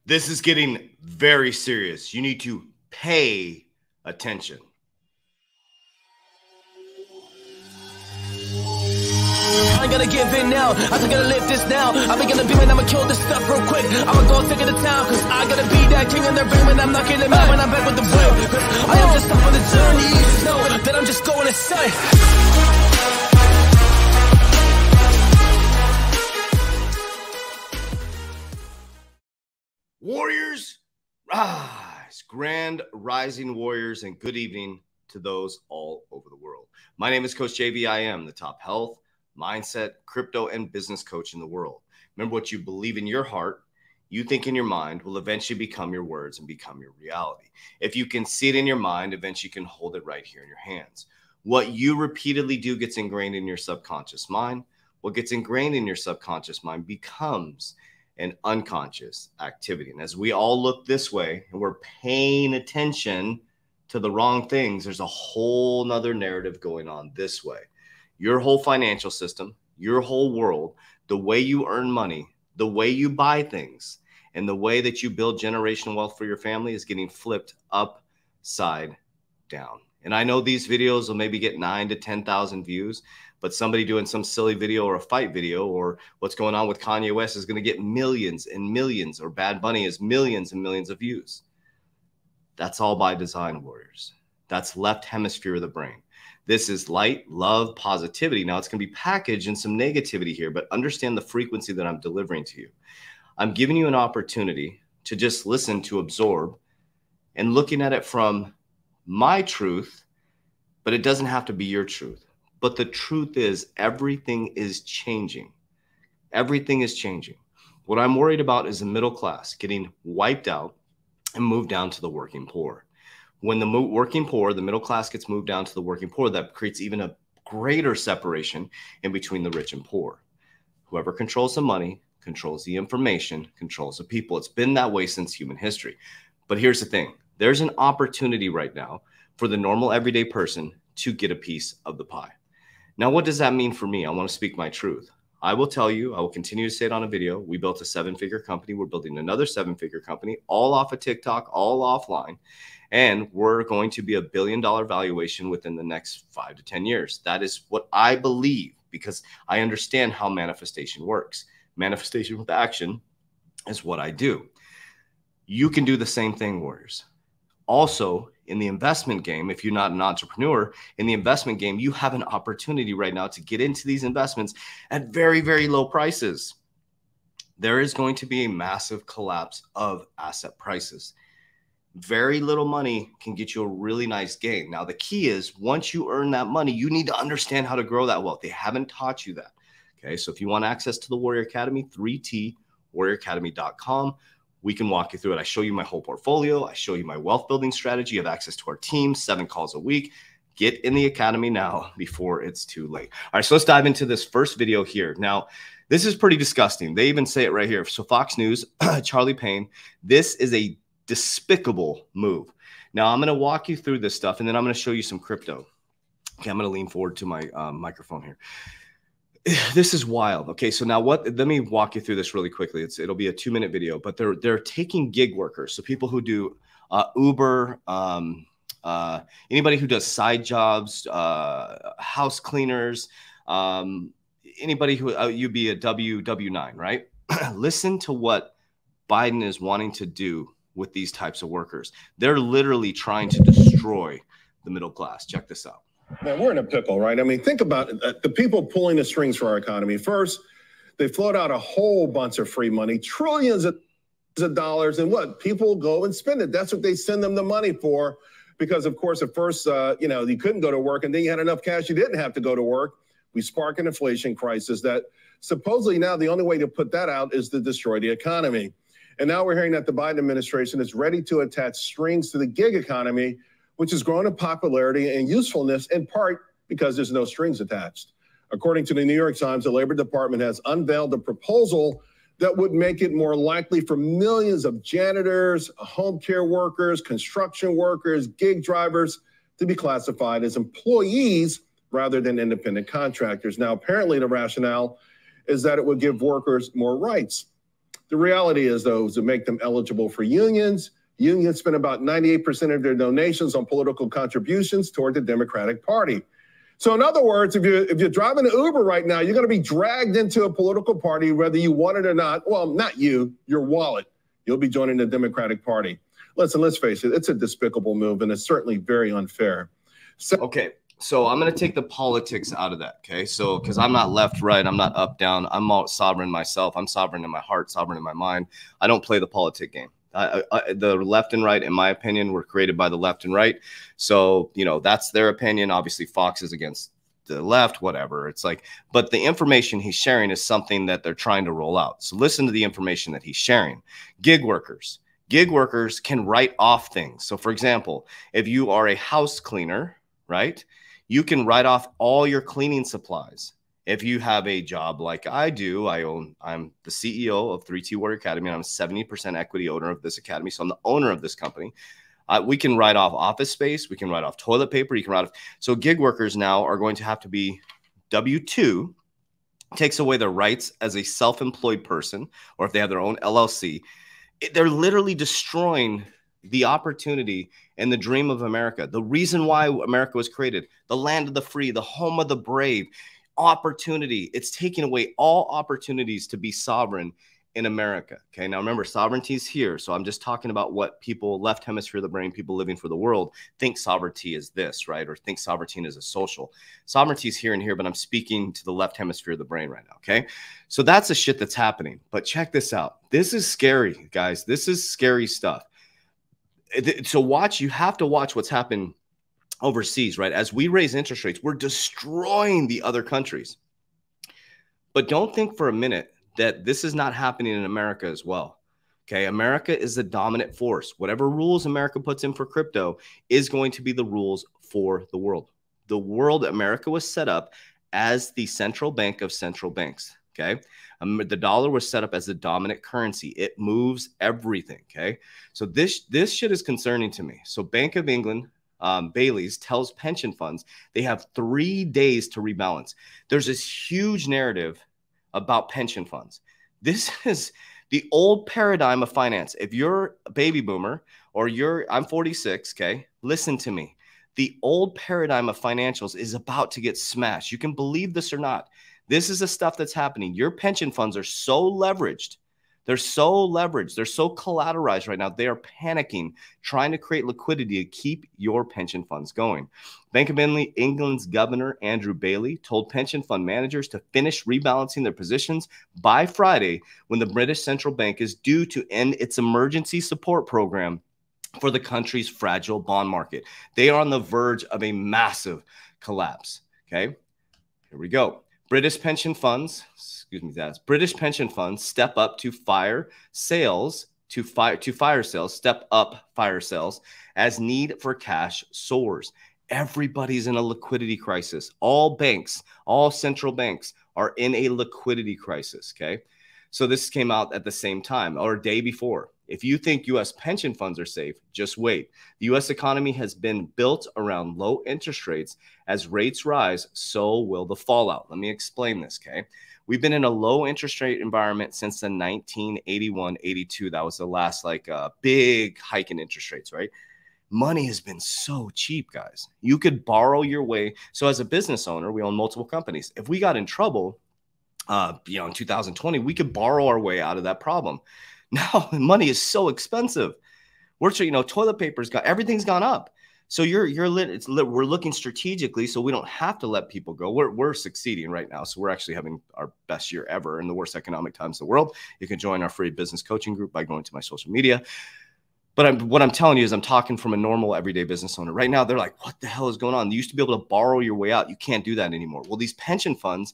This is getting very serious. You need to pay attention. I ain't gonna give in now. I think gonna live this now. I ain't gonna be man, I'ma kill this stuff real quick. I'ma go take it to town, cause I gotta be that king in their ring when I'm knocking them out when I'm back with the whip. Cause I am just up on the journey. You just know that I'm just going insane. Warriors, rise. Grand rising warriors, and good evening to those all over the world. My name is Coach JV. I am the top health, mindset, crypto, and business coach in the world. Remember, what you believe in your heart, you think in your mind, will eventually become your words and become your reality. If you can see it in your mind, eventually you can hold it right here in your hands. What you repeatedly do gets ingrained in your subconscious mind. What gets ingrained in your subconscious mind becomes an unconscious activity. And as we all look this way and we're paying attention to the wrong things, there's a whole nother narrative going on this way. Your whole financial system, your whole world, the way you earn money, the way you buy things, and the way that you build generational wealth for your family is getting flipped upside down. And I know these videos will maybe get 9,000 to 10,000 views, but somebody doing some silly video or a fight video or what's going on with Kanye West is going to get millions and millions, or Bad Bunny is millions and millions of views. That's all by design, warriors. That's left hemisphere of the brain. This is light, love, positivity. Now, it's going to be packaged in some negativity here, but understand the frequency that I'm delivering to you. I'm giving you an opportunity to just listen, to absorb, and looking at it from my truth, but it doesn't have to be your truth. But the truth is, everything is changing. Everything is changing. What I'm worried about is the middle class getting wiped out and moved down to the working poor. When the working poor, the middle class gets moved down to the working poor, that creates even a greater separation in between the rich and poor. Whoever controls the money, controls the information, controls the people. It's been that way since human history. But here's the thing. There's an opportunity right now for the normal everyday person to get a piece of the pie. Now, what does that mean for me? I want to speak my truth. I will tell you, I will continue to say it on a video. We built a 7-figure company. We're building another 7-figure company, all off of TikTok, all offline. And we're going to be $1 billion valuation within the next 5 to 10 years. That is what I believe, because I understand how manifestation works. Manifestation with action is what I do. You can do the same thing, warriors. Also, in the investment game, if you're not an entrepreneur, in the investment game, you have an opportunity right now to get into these investments at very, very low prices. There is going to be a massive collapse of asset prices. Very little money can get you a really nice gain. Now, the key is, once you earn that money, you need to understand how to grow that wealth. They haven't taught you that. Okay, so if you want access to the Warrior Academy, 3twarrioracademy.com. We can walk you through it. I show you my whole portfolio. I show you my wealth building strategy. You have access to our team, 7 calls a week. Get in the academy now before it's too late. All right, so let's dive into this first video here. Now, this is pretty disgusting. They even say it right here. So Fox News, Charlie Payne, this is a despicable move. Now, I'm going to walk you through this stuff, and then I'm going to show you some crypto. Okay, I'm going to lean forward to my microphone here. This is wild. Okay, so now let me walk you through this really quickly. It'll be a 2-minute video, but they're taking gig workers, so people who do Uber, anybody who does side jobs, house cleaners, anybody who you'd be a W9, right? Listen to what Biden is wanting to do with these types of workers. They're literally trying to destroy the middle class. Check this out. Man, we're in a pickle, right? I mean, think about it. The people pulling the strings for our economy. First, they float out a whole bunch of free money, trillions of dollars, and what? People go and spend it. That's what they send them the money for, because, of course, at first, you couldn't go to work, and then you had enough cash you didn't have to go to work. We spark an inflation crisis that supposedly now the only way to put that out is to destroy the economy. And now we're hearing that the Biden administration is ready to attach strings to the gig economy, which has grown in popularity and usefulness in part because there's no strings attached. According to the New York Times, the Labor Department has unveiled a proposal that would make it more likely for millions of janitors, home care workers, construction workers, gig drivers to be classified as employees rather than independent contractors. Now, apparently the rationale is that it would give workers more rights. The reality is, though, is to make them eligible for unions. Unions spend about 98% of their donations on political contributions toward the Democratic Party. So in other words, if you're driving an Uber right now, you're going to be dragged into a political party, whether you want it or not. Well, not you, your wallet. You'll be joining the Democratic Party. Listen, let's face it, it's a despicable move, and it's certainly very unfair. Okay, so I'm going to take the politics out of that, okay? So, because I'm not left, right, I'm not up, down. I'm all sovereign myself. I'm sovereign in my heart, sovereign in my mind. I don't play the politic game. The left and right, in my opinion, were created by the left and right. So, you know, that's their opinion. Obviously, Fox is against the left, whatever. It's like, but the information he's sharing is something that they're trying to roll out. So listen to the information that he's sharing. Gig workers. Gig workers can write off things. So, for example, if you are a house cleaner, right, you can write off all your cleaning supplies. If you have a job like I do, I'm the CEO of 3T Warrior Academy, and I'm a 70% equity owner of this academy. So I'm the owner of this company. We can write off office space. We can write off toilet paper. You can write off. So gig workers now are going to have to be W-2, takes away their rights as a self-employed person, or if they have their own LLC. They're literally destroying the opportunity and the dream of America. The reason why America was created, the land of the free, the home of the brave. Opportunity. It's taking away all opportunities to be sovereign in America. Okay. Now remember, sovereignty is here. So I'm just talking about what people, left hemisphere of the brain, people living for the world, think sovereignty is this, right? Or think sovereignty is a social. Sovereignty is here and here, but I'm speaking to the left hemisphere of the brain right now. Okay. So that's the shit that's happening. But check this out. This is scary, guys. This is scary stuff. So watch, you have to watch what's happened overseas, right? As we raise interest rates, we're destroying the other countries. But don't think for a minute that this is not happening in America as well. Okay, America is the dominant force. Whatever rules America puts in for crypto is going to be the rules for the world. The world, America was set up as the central bank of central banks. Okay, the dollar was set up as the dominant currency. It moves everything. Okay, so this shit is concerning to me. So Bank of England, Bailey's, tells pension funds they have 3 days to rebalance. There's this huge narrative about pension funds. This is the old paradigm of finance. If you're a baby boomer or I'm 46, okay, listen to me. The old paradigm of financials is about to get smashed. You can believe this or not. This is the stuff that's happening. Your pension funds are so leveraged. They're so leveraged. They're so collateralized right now. They are panicking, trying to create liquidity to keep your pension funds going. Bank of England's Governor Andrew Bailey told pension fund managers to finish rebalancing their positions by Friday, when the British central bank is due to end its emergency support program for the country's fragile bond market. They are on the verge of a massive collapse. Okay, here we go. British pension funds step up to fire sales, step up fire sales as need for cash soars. Everybody's in a liquidity crisis. All banks, all central banks are in a liquidity crisis. Okay. So this came out at the same time or a day before. If you think U.S. pension funds are safe, just wait. The U.S. economy has been built around low interest rates. As rates rise, so will the fallout. Let me explain this, okay? We've been in a low interest rate environment since the 1981-82. That was the last big hike in interest rates, right? Money has been so cheap, guys. You could borrow your way. So as a business owner, we own multiple companies. If we got in trouble, in 2020, we could borrow our way out of that problem. Now money is so expensive. Toilet paper's everything's gone up. So we're looking strategically, so we don't have to let people go. We're succeeding right now. So we're actually having our best year ever in the worst economic times in the world. You can join our free business coaching group by going to my social media. But what I'm telling you is I'm talking from a normal everyday business owner. Right now, they're like, what the hell is going on? You used to be able to borrow your way out. You can't do that anymore. Well, these pension funds,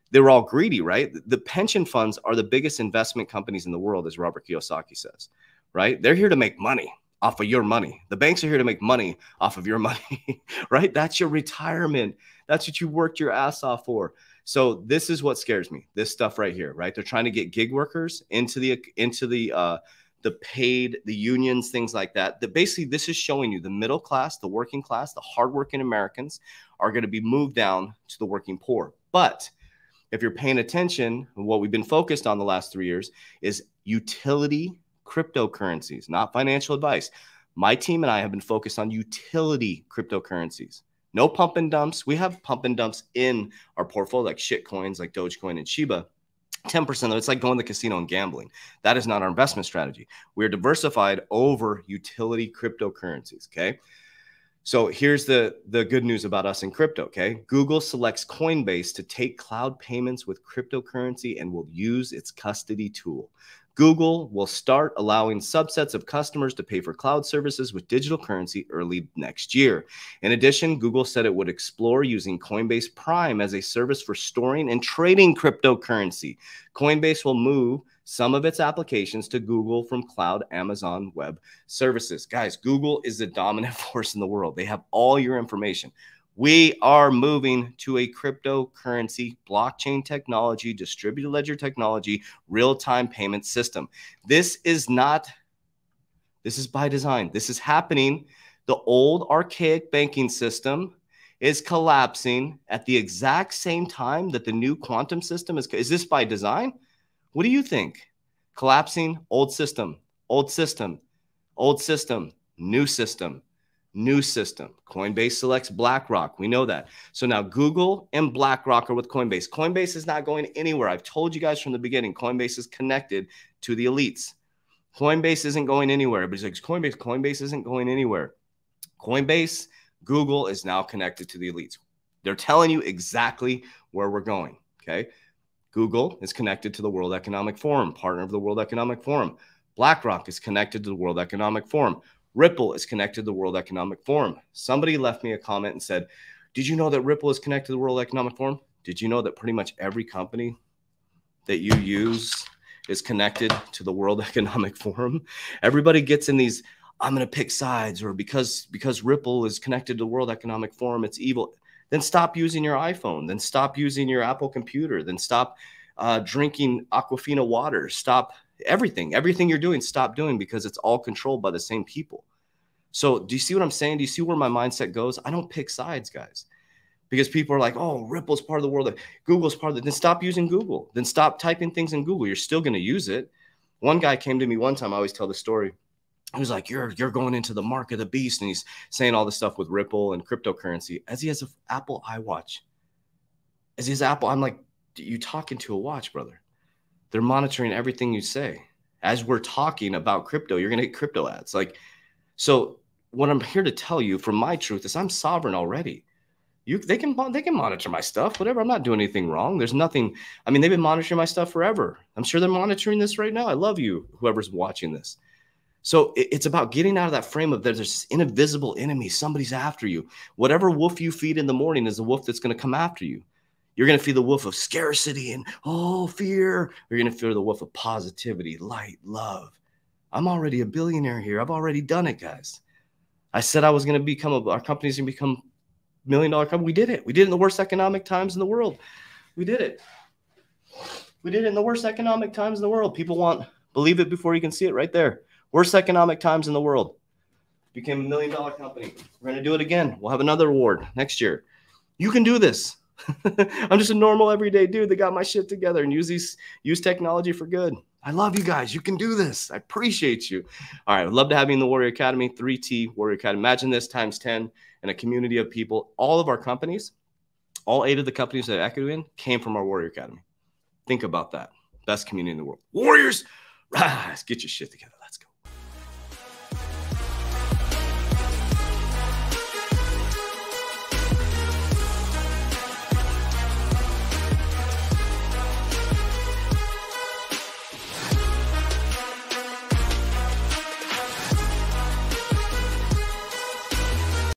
they're all greedy, right? The pension funds are the biggest investment companies in the world, as Robert Kiyosaki says, right? They're here to make money off of your money. The banks are here to make money off of your money, right? That's your retirement. That's what you worked your ass off for. So this is what scares me, this stuff right here, right? They're trying to get gig workers into the paid, the unions, things like that. Basically, this is showing you the middle class, the working class, the hardworking Americans are going to be moved down to the working poor. But if you're paying attention, what we've been focused on the last 3 years is utility cryptocurrencies, not financial advice. My team and I have been focused on utility cryptocurrencies. No pump and dumps. We have pump and dumps in our portfolio, like shit coins, like Dogecoin and Shiba. 10% of it's like going to the casino and gambling. That is not our investment strategy. We're diversified over utility cryptocurrencies. Okay. So here's the good news about us in crypto. Okay. Google selects Coinbase to take cloud payments with cryptocurrency and will use its custody tool. Google will start allowing subsets of customers to pay for cloud services with digital currency early next year. In addition, Google said it would explore using Coinbase Prime as a service for storing and trading cryptocurrency. Coinbase will move some of its applications to Google from cloud Amazon Web Services. Guys, Google is the dominant force in the world. They have all your information. We are moving to a cryptocurrency, blockchain technology, distributed ledger technology, real-time payment system. This is by design. This is happening. The old archaic banking system is collapsing at the exact same time that the new quantum system is this by design? What do you think? Collapsing, old system, old system, old system, new system. New system. Coinbase selects BlackRock. We know that. So now Google and BlackRock are with Coinbase. Coinbase is not going anywhere. I've told you guys from the beginning, Coinbase is connected to the elites. Coinbase isn't going anywhere. But it's like, Coinbase isn't going anywhere. Coinbase, Google is now connected to the elites. They're telling you exactly where we're going. Okay. Google is connected to the World Economic Forum, partner of the World Economic Forum. BlackRock is connected to the World Economic Forum. Ripple is connected to the World Economic Forum. Somebody left me a comment and said, did you know that Ripple is connected to the World Economic Forum? Did you know that pretty much every company that you use is connected to the World Economic Forum? Everybody gets in these, I'm going to pick sides, or because Ripple is connected to the World Economic Forum, it's evil. Then stop using your iPhone. Then stop using your Apple computer. Then stop drinking Aquafina water. Stop everything you're doing, stop doing, because it's all controlled by the same people. So do you see what I'm saying? Do you see where my mindset goes? I don't pick sides, guys, because people are like, oh, Ripple's part of the world. Google's part of it. Then stop using Google. Then stop typing things in Google. You're still going to use it. One guy came to me one time. I always tell the story. He was like, you're going into the mark of the beast. And he's saying all this stuff with Ripple and cryptocurrency as he has an Apple iWatch. As he has Apple, I'm like, you talking to a watch, brother. They're monitoring everything you say. As we're talking about crypto, you're going to get crypto ads. Like, so what I'm here to tell you from my truth is I'm sovereign already. They can monitor my stuff, whatever. I'm not doing anything wrong. There's nothing. I mean, they've been monitoring my stuff forever. I'm sure they're monitoring this right now. I love you, whoever's watching this. So it's about getting out of that frame of there's this invisible enemy. Somebody's after you. Whatever wolf you feed in the morning is the wolf that's going to come after you. You're going to feed the wolf of scarcity and, fear. You're going to feed the wolf of positivity, light, love. I'm already a billionaire here. I've already done it, guys. I said I was going to become, our company's going to become $1 million company. We did it. We did it in the worst economic times in the world. We did it. We did it in the worst economic times in the world. People believe it before you can see it right there. Worst economic times in the world. Became $1 million company. We're going to do it again. We'll have another award next year. You can do this. I'm just a normal everyday dude that got my shit together and use technology for good. I love you guys. You can do this. I appreciate you. All right. I'd love to have you in the Warrior Academy, 3T Warrior Academy. Imagine this times 10 and a community of people. All of our companies, all 8 of the companies that I equity in came from our Warrior Academy. Think about that. Best community in the world. Warriors, rise, get your shit together.